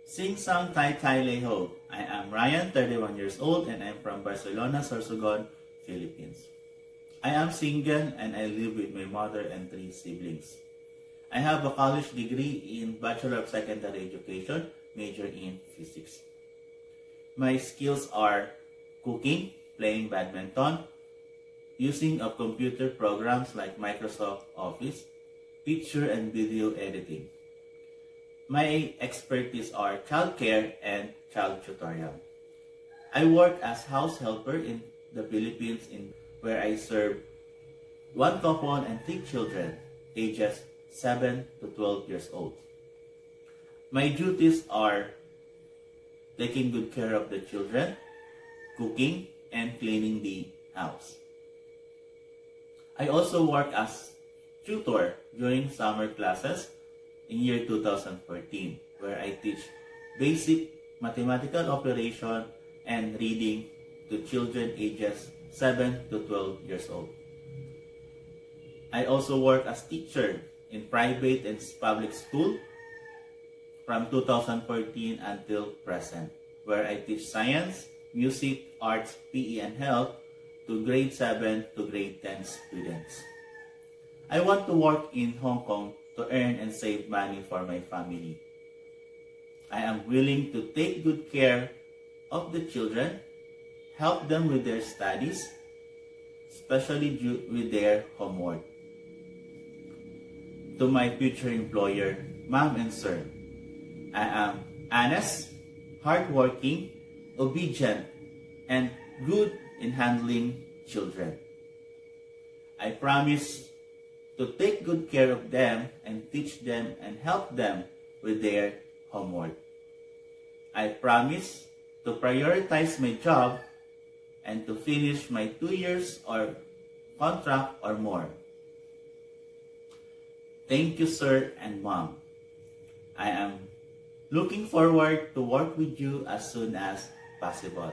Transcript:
Sing Sang Tai Tai Leho. I am Ryan, 31 years old, and I'm from Barcelona, Sorsogon, Philippines. I am single and I live with my mother and 3 siblings. I have a college degree in Bachelor of Secondary Education, major in physics. My skills are cooking, playing badminton, using of computer programs like Microsoft Office, picture and video editing. My expertise are childcare and child tutorial. I work as house helper in the Philippines where I serve 1 couple and 3 children, ages 7 to 12 years old. My duties are taking good care of the children, cooking, and cleaning the house. I also work as tutor during summer classes in year 2014, where I teach basic mathematical operation and reading to children ages 7 to 12 years old. I also work as teacher in private and public school from 2014 until present, where I teach science, music, arts, PE, and health to grade 7 to grade 10 students. I want to work in Hong Kong to earn and save money for my family. I am willing to take good care of the children, help them with their studies, especially with their homework. To my future employer, Ma'am and Sir, I am honest, hardworking, obedient, and good in handling children. I promise to take good care of them and teach them and help them with their homework. I promise to prioritize my job and to finish my 2 years or contract or more. Thank you, Sir and Mom. I am looking forward to work with you as soon as possible.